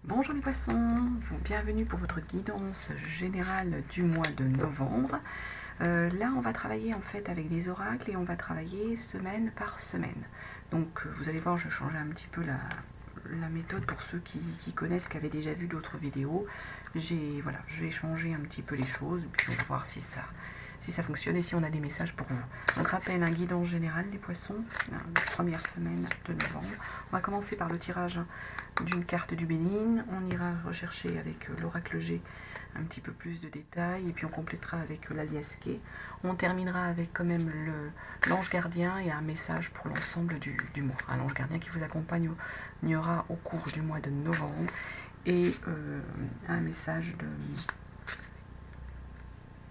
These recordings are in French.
Bonjour les poissons, bienvenue pour votre guidance générale du mois de novembre. Là on va travailler en fait avec les oracles et on va travailler semaine par semaine. Donc vous allez voir, je change un petit peu la méthode pour ceux qui connaissent, qui avaient déjà vu d'autres vidéos. J'ai changé un petit peu les choses, puis on va voir si ça fonctionne et si on a des messages pour vous. Donc rappel, un guidance général des poissons, la première semaine de novembre. On va commencer par le tirage d'une carte du Bénin. On ira rechercher avec l'oracle G un petit peu plus de détails et puis on complétera avec l'alias K. On terminera avec quand même l'ange gardien et un message pour l'ensemble du mois. L'ange gardien qui vous accompagnera au cours du mois de novembre et un message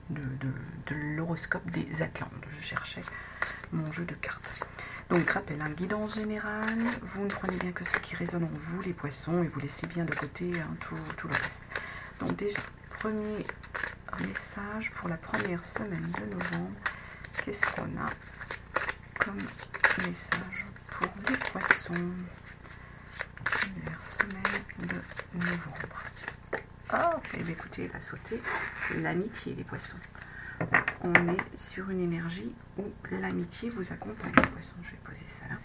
de l'horoscope des Atlantes. Je cherchais mon jeu de cartes. Donc, rappel, un guidance générale. Vous ne prenez bien que ce qui résonne en vous, les poissons, et vous laissez bien de côté tout le reste. Donc, déjà, premier message pour la première semaine de novembre. Qu'est-ce qu'on a comme message pour les poissons? Première semaine de novembre. Oh, et bien écoutez, il va sauter l'amitié, les poissons. On est sur une énergie où l'amitié vous accompagne, les poissons. Je vais poser ça là.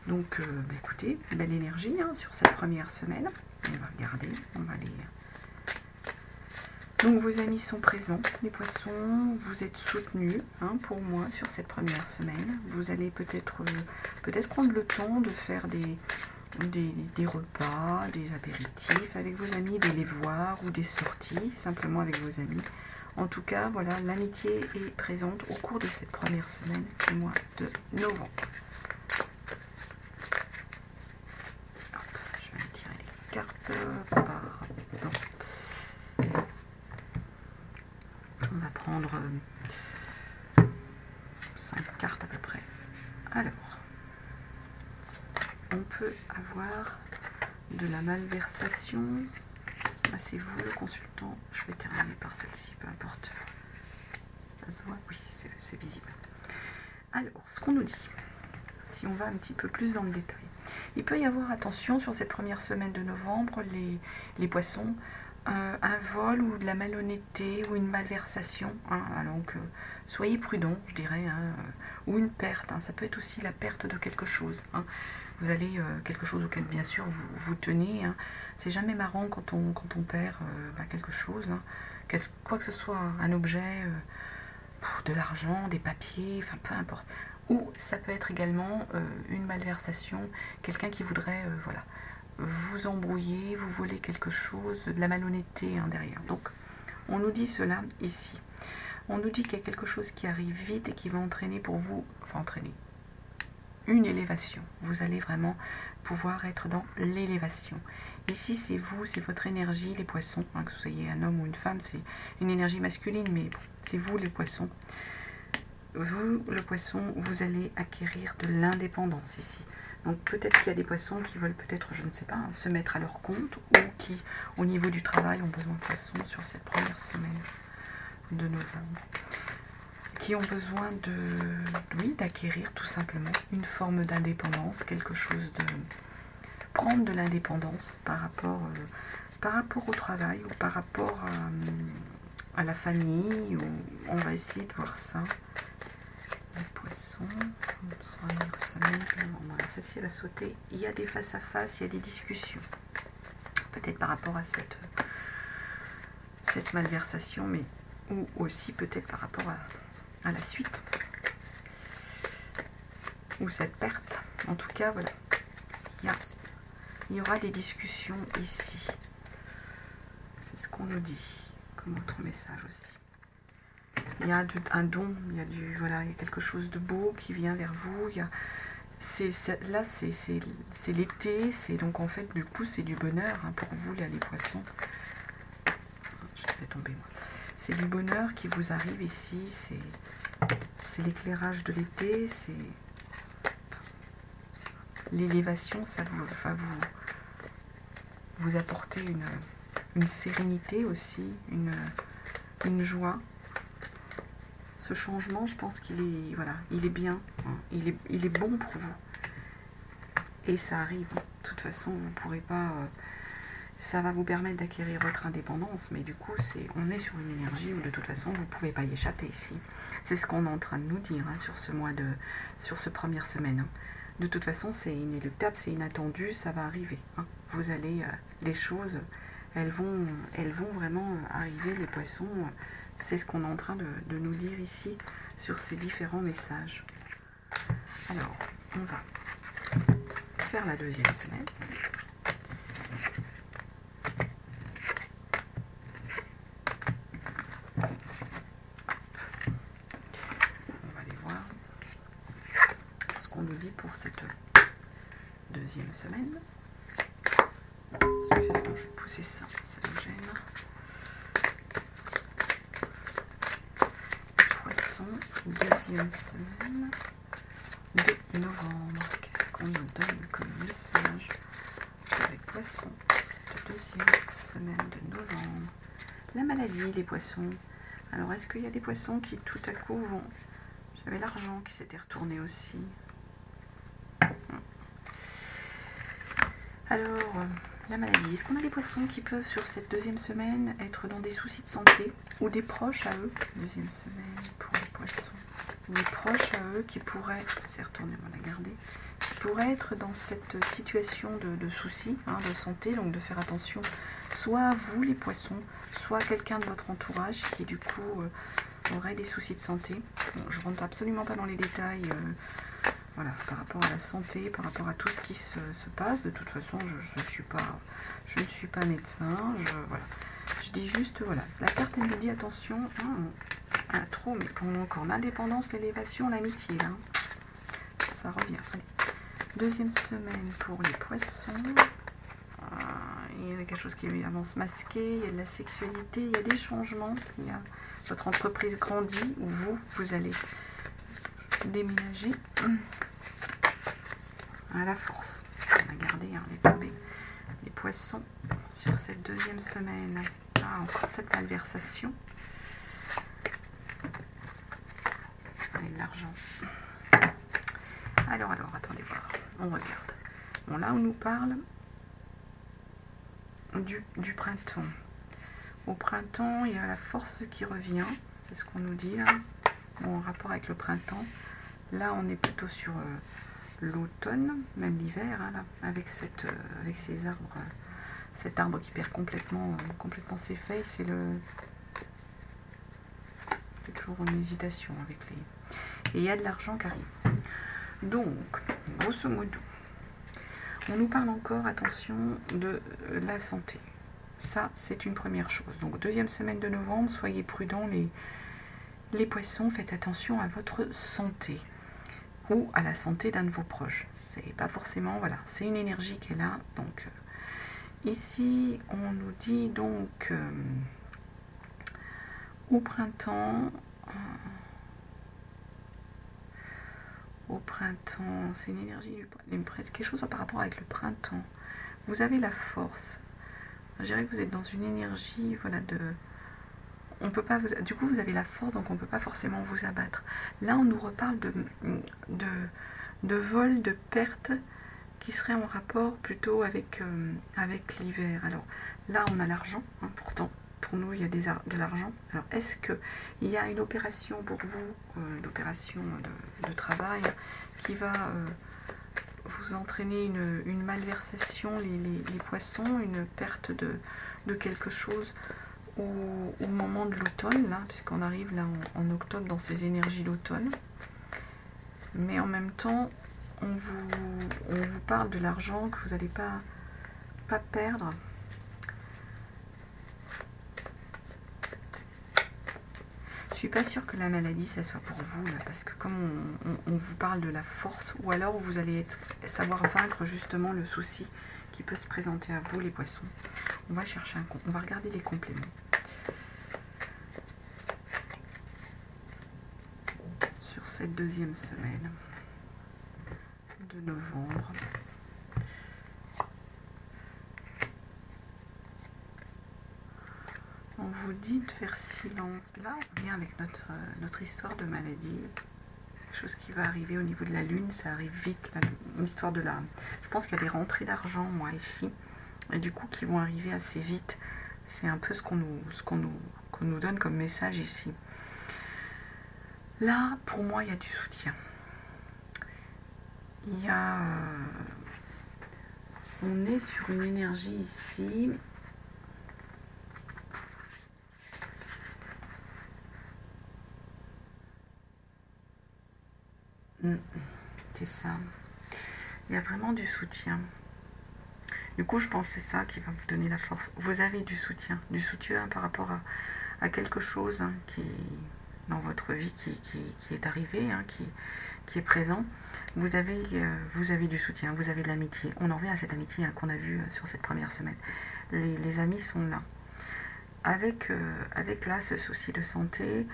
Donc, écoutez, belle énergie sur cette première semaine. On va regarder, on va lire. Donc, vos amis sont présents, les poissons. Vous êtes soutenus, pour moi, sur cette première semaine. Vous allez peut-être prendre le temps de faire des repas, des apéritifs avec vos amis, d'aller voir ou des sorties simplement avec vos amis. En tout cas, voilà, l'amitié est présente au cours de cette première semaine du mois de novembre. Hop, je vais tirer les cartes. On va prendre 5 cartes à peu près. Alors, on peut avoir de la malversation. Là, c'est vous le consultant. Je vais terminer par celle-ci, peu importe. Ça se voit? Oui, c'est visible. Alors, ce qu'on nous dit, si on va un petit peu plus dans le détail, il peut y avoir, attention, sur cette première semaine de novembre, les poissons, un vol ou de la malhonnêteté ou une malversation. Donc, soyez prudents, je dirais, ou une perte. Ça peut être aussi la perte de quelque chose. Vous allez, quelque chose auquel bien sûr vous tenez. C'est jamais marrant quand on perd quelque chose. Quoi que ce soit, un objet, de l'argent, des papiers, enfin peu importe. Ou ça peut être également une malversation, quelqu'un qui voudrait vous embrouiller, vous voler quelque chose, de la malhonnêteté derrière. Donc on nous dit cela ici. On nous dit qu'il y a quelque chose qui arrive vite et qui va entraîner pour vous, une élévation. Vous allez vraiment pouvoir être dans l'élévation. Ici, c'est vous, c'est votre énergie, les poissons. Que vous soyez un homme ou une femme, c'est une énergie masculine, mais bon, c'est vous, les poissons. Vous, le poisson, vous allez acquérir de l'indépendance ici. Donc peut-être qu'il y a des poissons qui veulent peut-être, je ne sais pas, se mettre à leur compte ou qui, au niveau du travail, ont besoin de poissons sur cette première semaine de novembre. Qui ont besoin d'acquérir tout simplement une forme d'indépendance, quelque chose de prendre de l'indépendance par rapport au travail ou par rapport à la famille. On va essayer de voir ça. Les poissons, première semaine, celle-ci va sauter. Il y a des face à face, il y a des discussions. Peut-être par rapport à cette malversation, mais ou aussi peut-être par rapport à la suite, ou cette perte. En tout cas, voilà, il y aura des discussions ici. C'est ce qu'on nous dit comme autre message aussi. Il y a un don, il y a quelque chose de beau qui vient vers vous. Là, c'est l'été, c'est donc en fait du coup c'est du bonheur pour vous là, les poissons. Je te fais tomber moi. C'est du bonheur qui vous arrive ici, c'est l'éclairage de l'été, c'est l'élévation, ça va vous apporter une sérénité aussi, une joie. Ce changement, je pense qu'il est, il est bien, il est bon pour vous. Et ça arrive, de toute façon, vous ne pourrez pas ça va vous permettre d'acquérir votre indépendance, mais du coup, on est sur une énergie où de toute façon, vous ne pouvez pas y échapper ici. C'est ce qu'on est en train de nous dire hein, sur ce première semaine. Hein. De toute façon, c'est inéluctable, c'est inattendu, ça va arriver. Hein. Vous allez, les choses, elles vont vraiment arriver, les poissons. C'est ce qu'on est en train de nous dire ici sur ces différents messages. Alors, on va faire la deuxième semaine. On va aller voir ce qu'on nous dit pour cette deuxième semaine. Je vais pousser ça, ça me gêne. Poisson, deuxième semaine de novembre. Qu'est-ce qu'on nous donne comme message pour les poissons cette deuxième semaine de novembre? La maladie, les poissons. Alors, est-ce qu'il y a des poissons qui tout à coup vont... J'avais l'argent qui s'était retourné aussi. Alors, la maladie. Est-ce qu'on a des poissons qui peuvent, sur cette deuxième semaine, être dans des soucis de santé ou des proches à eux? Deuxième semaine pour les poissons. Des proches à eux qui pourraient, c'est retourné, on va la garder, qui pourraient être dans cette situation de soucis hein, de santé, donc de faire attention, soit à vous les poissons, soit à quelqu'un de votre entourage qui du coup aurait des soucis de santé. Bon, je ne rentre absolument pas dans les détails. Voilà, par rapport à la santé, par rapport à tout ce qui se passe. De toute façon, je ne suis pas médecin. Voilà. Je dis juste, voilà, la carte elle me dit attention, trop, mais quand on a encore l'indépendance, l'élévation, l'amitié, hein. Ça revient. Allez. Deuxième semaine pour les poissons. Il y a quelque chose qui avance masqué, il y a de la sexualité, il y a des changements, il y a votre entreprise grandit ou vous allez déménager. À la force. On a gardé les tombées. Les poissons sur cette deuxième semaine. Ah, encore cette malversation. Et l'argent. Alors, attendez voir. On regarde. Bon, là, on nous parle du printemps. Au printemps, il y a la force qui revient. C'est ce qu'on nous dit là. Bon, en rapport avec le printemps. Là, on est plutôt sur l'automne, même l'hiver, hein, là, avec ces arbres. Cet arbre qui perd complètement ses feuilles, c'est toujours une hésitation avec les... Et il y a de l'argent qui arrive. Donc, grosso modo, on nous parle encore, attention, de la santé. Ça, c'est une première chose. Donc, deuxième semaine de novembre, soyez prudents, les poissons, faites attention à votre santé ou à la santé d'un de vos proches. C'est pas forcément, voilà, c'est une énergie qui est là. Donc, ici, on nous dit donc au printemps, c'est une énergie, quelque chose par rapport avec le printemps. Vous avez la force. Je dirais que vous êtes dans une énergie, voilà, on peut pas du coup, vous avez la force, donc on ne peut pas forcément vous abattre. Là, on nous reparle de vol, de perte, qui serait en rapport plutôt avec l'hiver. Alors là, on a l'argent, hein, pourtant, pour nous, il y a de l'argent. Alors, est-ce qu'il y a une opération pour vous, d'opération de travail, qui va vous entraîner une malversation, les poissons, une perte de quelque chose au moment de l'automne, là, puisqu'on arrive là en octobre dans ces énergies d'automne. Mais en même temps, on vous parle de l'argent que vous n'allez pas perdre. Je suis pas sûre que la maladie, ça soit pour vous, là, parce que comme on vous parle de la force, ou alors vous allez savoir vaincre justement le souci qui peut se présenter à vous, les poissons. On va chercher on va regarder les compléments. Sur cette deuxième semaine de novembre. On vous dit de faire silence. Là, on vient avec notre histoire de maladie. Quelque chose qui va arriver au niveau de la lune, ça arrive vite. Une histoire de la... Je pense qu'il y a des rentrées d'argent, moi, ici. et du coup qui vont arriver assez vite. C'est un peu ce qu'on nous donne comme message ici. Là, pour moi, il y a du soutien. Il y a... on est sur une énergie ici. C'est ça. Il y a vraiment du soutien. Du coup, je pense que c'est ça qui va vous donner la force. Vous avez du soutien par rapport à quelque chose qui dans votre vie qui est arrivé, qui est présent. Vous avez du soutien, vous avez de l'amitié. On en revient à cette amitié qu'on a vue sur cette première semaine. Les amis sont là. Avec là ce souci de santé,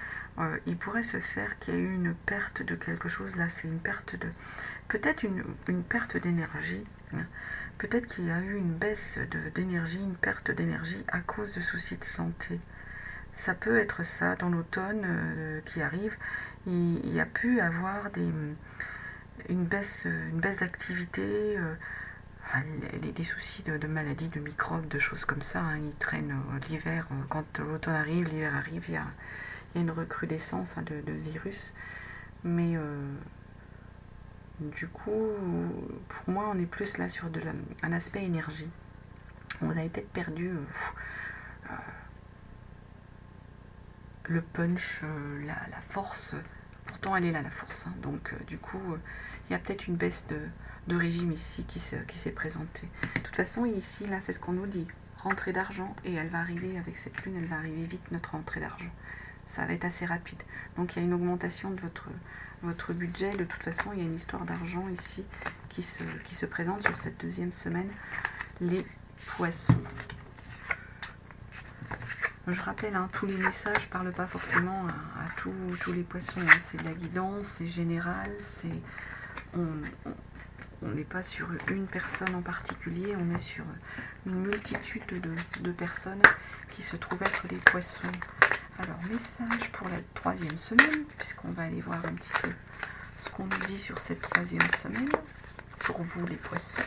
il pourrait se faire qu'il y ait eu une perte de quelque chose. Là, c'est une perte de... Peut-être une perte d'énergie. Peut-être qu'il y a eu une baisse d'énergie, une perte d'énergie à cause de soucis de santé. Ça peut être ça, dans l'automne qui arrive, il y a pu avoir une baisse d'activité, des soucis de maladies, de microbes, de choses comme ça. Ils traînent l'hiver, quand l'automne arrive, l'hiver arrive, il y a une recrudescence de virus. Mais du coup, pour moi, on est plus là sur un aspect énergie. Vous avez peut-être perdu le punch, la force. Pourtant, elle est là, la force. Donc, du coup, il y a peut-être une baisse de régime ici qui s'est présentée. De toute façon, ici, là, c'est ce qu'on nous dit. Rentrée d'argent, et elle va arriver avec cette lune, elle va arriver vite, notre rentrée d'argent. Ça va être assez rapide. Donc, il y a une augmentation de votre budget. De toute façon, il y a une histoire d'argent ici qui se présente sur cette deuxième semaine. Les poissons. Je rappelle, tous les messages ne parlent pas forcément à tous les poissons. C'est de la guidance, c'est général, on n'est pas sur une personne en particulier, on est sur une multitude de personnes qui se trouvent être des poissons. Alors, message pour la troisième semaine, puisqu'on va aller voir un petit peu ce qu'on nous dit sur cette troisième semaine, pour vous les poissons.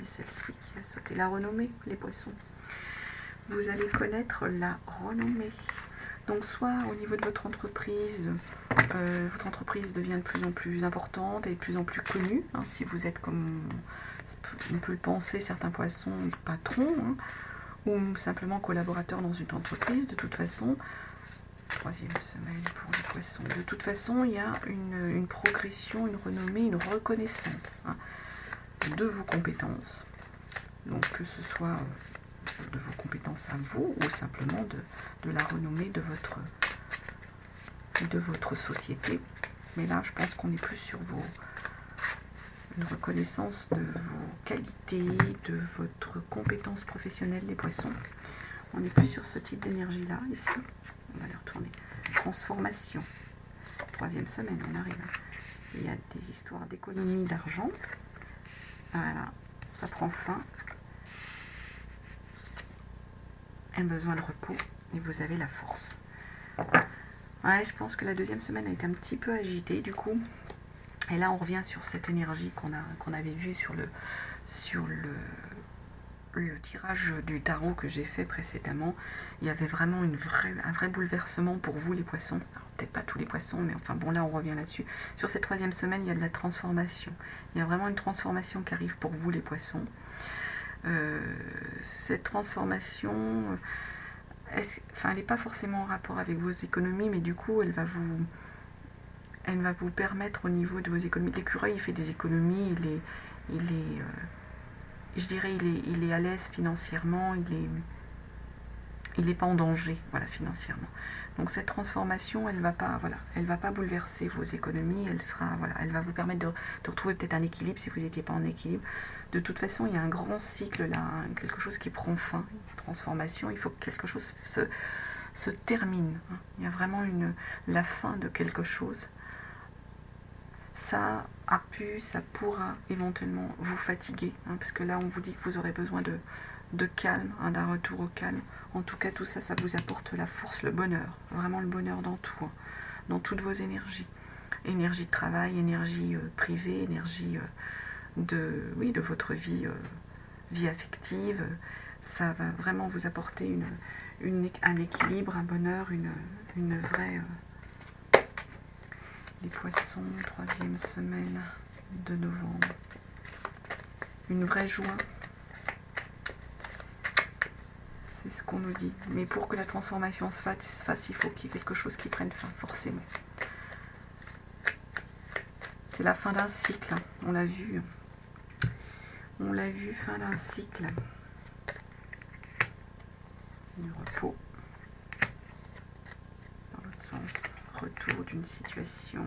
Celle-ci qui a sauté. La renommée, les poissons. Vous allez connaître la renommée. Donc soit au niveau de votre entreprise devient de plus en plus importante et de plus en plus connue. Si vous êtes comme on peut le penser, certains poissons patrons, ou simplement collaborateurs dans une entreprise. De toute façon, troisième semaine pour les poissons. De toute façon, il y a une progression, une renommée, une reconnaissance de vos compétences. Donc que ce soit de vos compétences à vous ou simplement de la renommée de votre société. Mais là, je pense qu'on est plus sur une reconnaissance de vos qualités, de votre compétence professionnelle, les poissons. On est plus sur ce type d'énergie-là, ici. On va aller retourner. Transformation. Troisième semaine, on arrive. Il y a des histoires d'économie d'argent. Voilà, ça prend fin. Un besoin de repos et vous avez la force. Ouais, je pense que la deuxième semaine a été un petit peu agitée du coup. Et là, on revient sur cette énergie qu'on avait vue sur le tirage du tarot que j'ai fait précédemment. Il y avait vraiment un vrai bouleversement pour vous les poissons. Peut-être pas tous les poissons, mais enfin bon, là on revient là-dessus. Sur cette troisième semaine, il y a de la transformation. Il y a vraiment une transformation qui arrive pour vous les poissons. Cette transformation, elle n'est pas forcément en rapport avec vos économies, mais du coup, elle va vous permettre au niveau de vos économies. L'écureuil, il fait des économies, je dirais, il est à l'aise financièrement, il n'est pas en danger, voilà, financièrement. Donc cette transformation, elle va pas bouleverser vos économies, elle va vous permettre de retrouver peut-être un équilibre si vous n'étiez pas en équilibre. De toute façon, il y a un grand cycle là, quelque chose qui prend fin, une transformation, il faut que quelque chose se termine. Il y a vraiment la fin de quelque chose. Ça pourra éventuellement vous fatiguer, parce que là on vous dit que vous aurez besoin de calme, hein, d'un retour au calme. En tout cas, tout ça, ça vous apporte la force, le bonheur, vraiment le bonheur dans tout, hein, dans toutes vos énergies. Énergie de travail, énergie privée, énergie de votre vie, vie affective. Ça va vraiment vous apporter un équilibre, un bonheur, une vraie... les poissons, 3e semaine de novembre. Une vraie joie. C'est ce qu'on nous dit. Mais pour que la transformation se fasse, il faut qu'il y ait quelque chose qui prenne fin, forcément. C'est la fin d'un cycle, hein. On l'a vu. On l'a vu, fin d'un cycle. Du repos. Dans l'autre sens, retour d'une situation.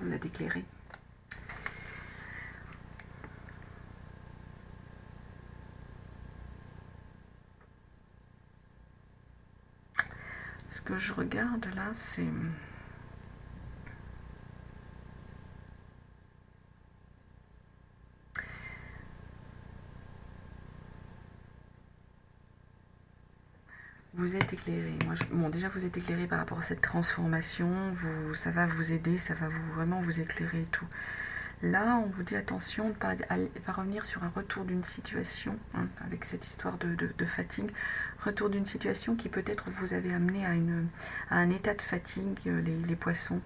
On l'a déclaré. Ce que je regarde là, c'est... Vous êtes éclairé. Bon, déjà vous êtes éclairé par rapport à cette transformation. Ça va vous aider, ça va vraiment vous éclairer et tout. Là, on vous dit attention de ne pas revenir sur un retour d'une situation, hein, avec cette histoire de fatigue. Retour d'une situation qui peut-être vous avait amené à un état de fatigue, les poissons,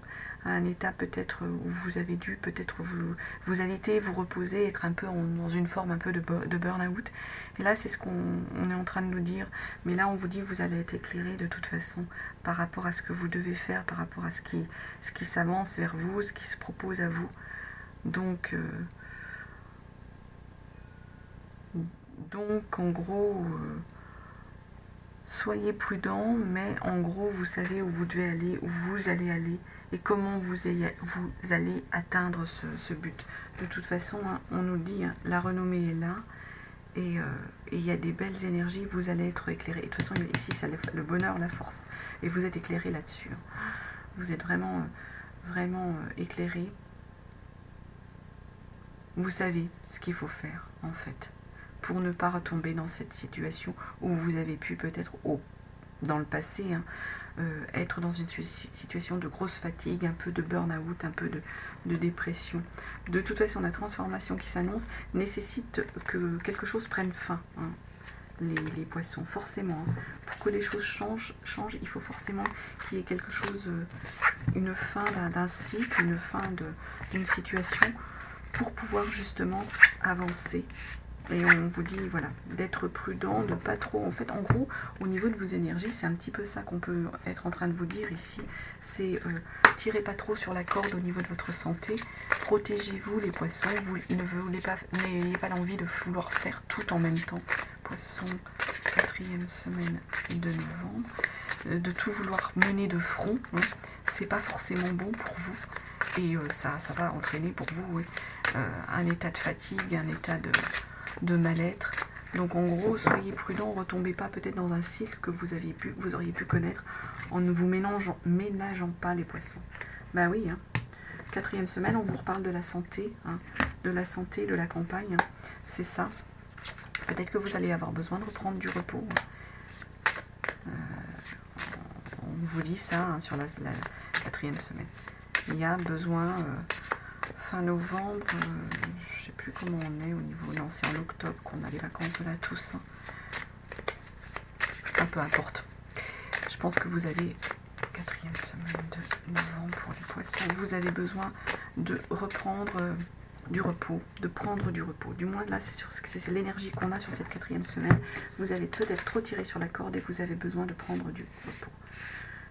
à un état peut-être où vous avez dû peut-être vous allaiter, vous reposer, être un peu dans une forme un peu de burn-out. Et là, c'est ce qu'on est en train de nous dire. Mais là, on vous dit que vous allez être éclairé de toute façon par rapport à ce que vous devez faire, par rapport à ce qui s'avance vers vous, ce qui se propose à vous. Donc en gros, soyez prudent, mais en gros, vous savez où vous devez aller, où vous allez aller, et comment vous allez atteindre ce but. De toute façon, hein, on nous dit, hein, la renommée est là, et il y a des belles énergies, vous allez être éclairé. Et de toute façon, ici, c'est le bonheur, la force, et vous êtes éclairé là-dessus. Vous êtes vraiment, vraiment éclairé. Vous savez ce qu'il faut faire, en fait, pour ne pas retomber dans cette situation où vous avez pu peut-être, dans le passé, hein, être dans une situation de grosse fatigue, un peu de burn-out, un peu de dépression. De toute façon, la transformation qui s'annonce nécessite que quelque chose prenne fin, hein, les poissons, forcément. Hein. Pour que les choses changent, il faut forcément qu'il y ait quelque chose, une fin d'un cycle, une fin d'une situation, pour pouvoir justement avancer. Et on vous dit, voilà, d'être prudent, de pas trop... En fait, en gros, au niveau de vos énergies, c'est un petit peu ça qu'on peut être en train de vous dire ici. C'est tirez pas trop sur la corde au niveau de votre santé. Protégez-vous, les poissons. Vous n'ayez pas l'envie de vouloir faire tout en même temps. Poisson, 4e semaine de novembre. De tout vouloir mener de front, hein. C'est pas forcément bon pour vous. Et ça va entraîner pour vous, oui, un état de fatigue, un état de mal-être. Donc en gros, soyez prudents, ne retombez pas peut-être dans un cycle que vous auriez pu connaître en ne vous ménageant pas les poissons. Bah oui, hein. 4e semaine, on vous reparle de la santé, hein, de la campagne, hein. C'est ça. Peut-être que vous allez avoir besoin de reprendre du repos. On vous dit ça, hein, sur la 4e semaine. Il y a besoin, fin novembre, je ne sais plus comment on est au niveau... Non, c'est en octobre qu'on a les vacances de la Toussaint. Peu importe. Je pense que vous avez 4e semaine de novembre pour les poissons. Vous avez besoin de reprendre du repos, de prendre du repos. Du moins là, c'est l'énergie qu'on a sur cette 4e semaine. Vous avez peut-être trop tiré sur la corde et vous avez besoin de prendre du repos.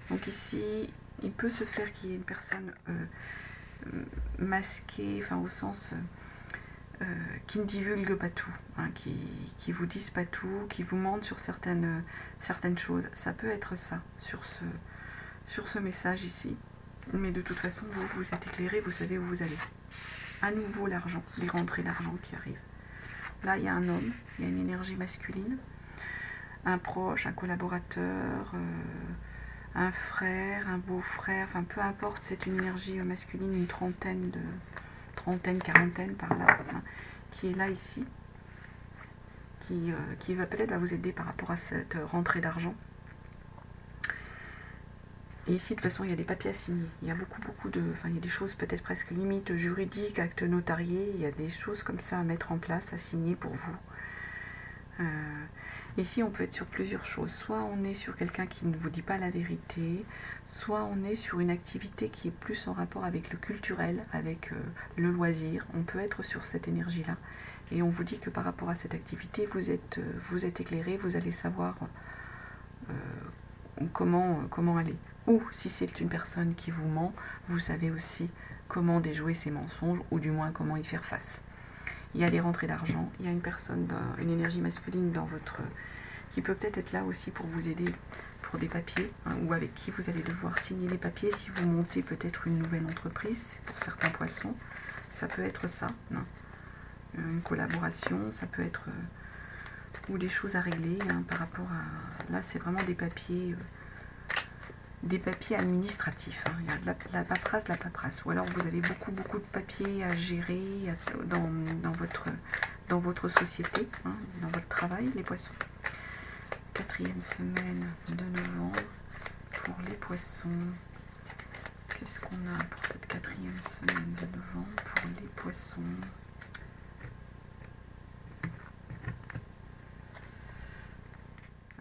Donc ici, il peut se faire qu'il y ait une personne masquée, enfin au sens qui ne divulgue pas tout, hein, qui vous dise pas tout, qui vous mente sur certaines choses. Ça peut être ça, sur ce message ici. Mais de toute façon, vous êtes éclairé, vous savez où vous allez. À nouveau l'argent, les rentrées d'argent qui arrivent. Là, il y a un homme, il y a une énergie masculine, un proche, un collaborateur, un frère, un beau-frère, enfin peu importe, c'est une énergie masculine, une trentaine trentaine, quarantaine par là, hein, qui est là ici, qui va peut-être vous aider par rapport à cette rentrée d'argent. Et ici, de toute façon, il y a des papiers à signer. Il y a beaucoup de... Enfin, il y a des choses peut-être presque limite juridiques, actes notariés. Il y a des choses comme ça à mettre en place, à signer pour vous. Ici, on peut être sur plusieurs choses. Soit on est sur quelqu'un qui ne vous dit pas la vérité, soit on est sur une activité qui est plus en rapport avec le culturel, avec le loisir. On peut être sur cette énergie-là. Et on vous dit que par rapport à cette activité, vous êtes éclairé, vous allez savoir comment aller. Ou si c'est une personne qui vous ment, vous savez aussi comment déjouer ses mensonges, ou du moins comment y faire face. Il y a des rentrées d'argent, il y a une personne, une énergie masculine dans votre... qui peut peut-être être là aussi pour vous aider pour des papiers, hein, ou avec qui vous allez devoir signer les papiers si vous montez peut-être une nouvelle entreprise, pour certains poissons. Ça peut être ça, hein. Une collaboration, ça peut être... ou des choses à régler, hein, par rapport à... Là, c'est vraiment des papiers administratifs, hein. Il y a de la paperasse, ou alors vous avez beaucoup de papiers à gérer dans votre société, hein, dans votre travail, les poissons. 4e semaine de novembre pour les poissons. Qu'est-ce qu'on a pour cette 4e semaine de novembre pour les poissons?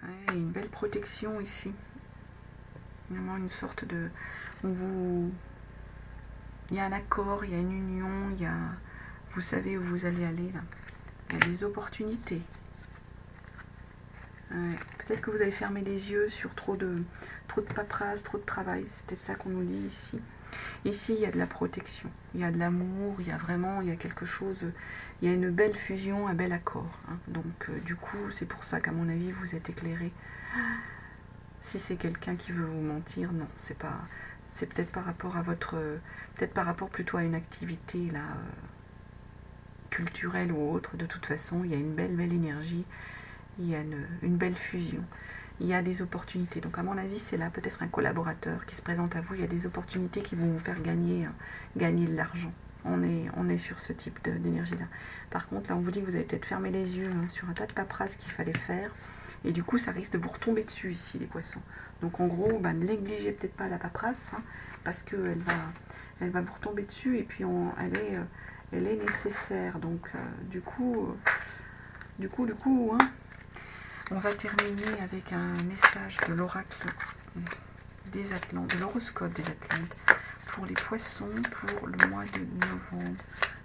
Ouais, une belle protection ici. Vraiment une sorte de... il y a un accord, il y a une union, il y a... Vous savez où vous allez aller là. Il y a des opportunités. Ouais. Peut-être que vous avez fermé les yeux sur trop de paperasse, trop de travail. C'est peut-être ça qu'on nous dit ici. Ici, il y a de la protection, il y a de l'amour, il y a quelque chose, il y a une belle fusion, un bel accord, hein. Donc, du coup, c'est pour ça qu'à mon avis, vous êtes éclairé. Si c'est quelqu'un qui veut vous mentir, non, c'est peut-être par rapport à peut-être par rapport plutôt à une activité là, culturelle ou autre. De toute façon, il y a une belle énergie, il y a une belle fusion, il y a des opportunités. Donc à mon avis, c'est là peut-être un collaborateur qui se présente à vous, il y a des opportunités qui vont vous faire gagner de l'argent. On est sur ce type d'énergie-là. Par contre, là, on vous dit que vous avez peut-être fermé les yeux, hein, sur un tas de paperasse qu'il fallait faire. Et du coup, ça risque de vous retomber dessus ici, les poissons. Donc en gros, ne négligez peut-être pas la paperasse, hein, parce qu'elle va vous retomber dessus, et puis elle est nécessaire. Donc du coup, hein, on va terminer avec un message de l'oracle des Atlantes, de l'horoscope des Atlantes, pour les poissons, pour le mois de novembre.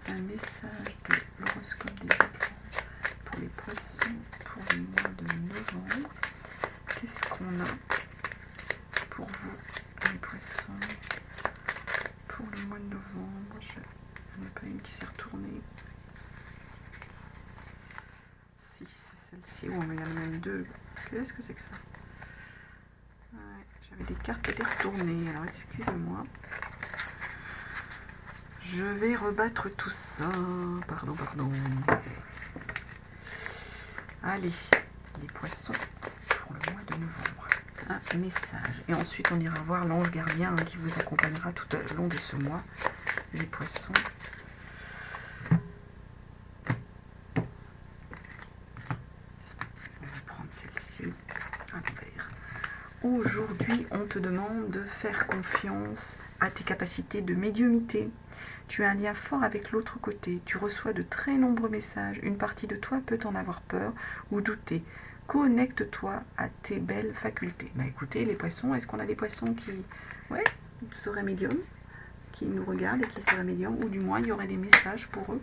Un message de l'horoscope des Atlantes pour les poissons, pour le mois de novembre. Qu'est-ce qu'on a pour vous, les poissons, pour le mois de novembre? Il n'y en a pas une qui s'est retournée. Si, c'est celle-ci. Oh, mais il y en a même deux. Qu'est-ce que c'est que ça? Ouais, j'avais des cartes qui étaient retournées, alors excusez-moi. Je vais rebattre tout ça. Pardon. Allez, les poissons pour le mois de novembre. Un message. Et ensuite, on ira voir l'ange gardien, hein, qui vous accompagnera tout au long de ce mois. Les poissons. On va prendre celle-ci à l'envers. Aujourd'hui, on te demande de faire confiance à tes capacités de médiumnité. Tu as un lien fort avec l'autre côté. Tu reçois de très nombreux messages. Une partie de toi peut en avoir peur ou douter. Connecte-toi à tes belles facultés. Bah écoutez, les poissons, est-ce qu'on a des poissons qui seraient médiums, qui nous regardent et qui seraient médiums, ou du moins il y aurait des messages pour eux?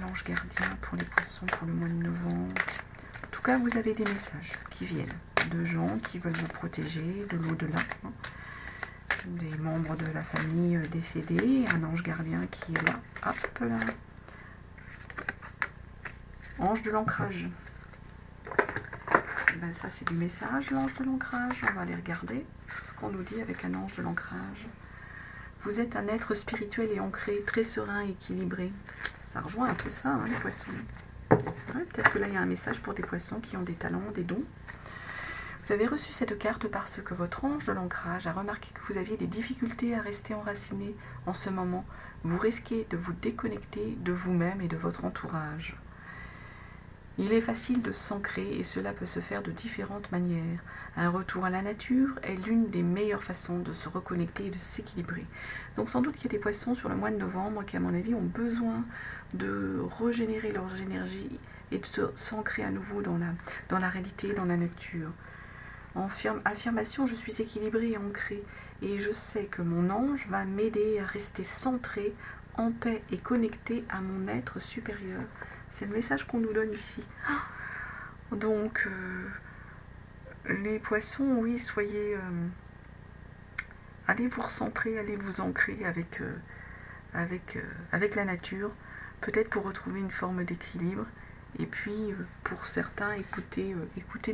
L'ange gardien pour les poissons pour le mois de novembre. En tout cas, vous avez des messages qui viennent de gens qui veulent vous protéger de l'au-delà, hein. Des membres de la famille décédés, un ange gardien qui est là, hop là, ange de l'ancrage. Ben ça c'est du message, l'ange de l'ancrage. On va aller regarder ce qu'on nous dit avec un ange de l'ancrage. Vous êtes un être spirituel et ancré, très serein et équilibré. Ça rejoint un peu ça, hein, les poissons. Ouais, peut-être que là il y a un message pour des poissons qui ont des talents, des dons. Vous avez reçu cette carte parce que votre ange de l'ancrage a remarqué que vous aviez des difficultés à rester enraciné en ce moment. Vous risquez de vous déconnecter de vous-même et de votre entourage. Il est facile de s'ancrer et cela peut se faire de différentes manières. Un retour à la nature est l'une des meilleures façons de se reconnecter et de s'équilibrer. Donc sans doute qu'il y a des poissons sur le mois de novembre qui à mon avis ont besoin de régénérer leur énergie et de s'ancrer à nouveau dans la réalité, dans la nature. En affirmation, je suis équilibrée et ancrée et je sais que mon ange va m'aider à rester centré, en paix et connecté à mon être supérieur. C'est le message qu'on nous donne ici. Donc, les poissons, oui, soyez... allez vous recentrer, allez vous ancrer avec la nature, peut-être pour retrouver une forme d'équilibre. Et puis, pour certains, écoutez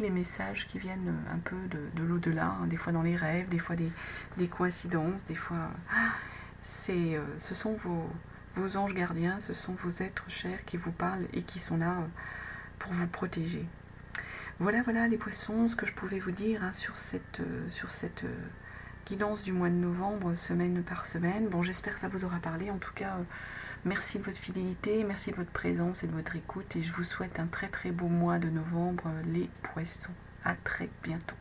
les messages qui viennent un peu de l'au-delà, hein, des fois dans les rêves, des fois des coïncidences, des fois... ce sont vos anges gardiens, ce sont vos êtres chers qui vous parlent et qui sont là pour vous protéger. Voilà les poissons, ce que je pouvais vous dire hein, sur cette guidance du mois de novembre, semaine par semaine. Bon, j'espère que ça vous aura parlé. En tout cas, merci de votre fidélité, merci de votre présence et de votre écoute. Et je vous souhaite un très très beau mois de novembre, les poissons. À très bientôt.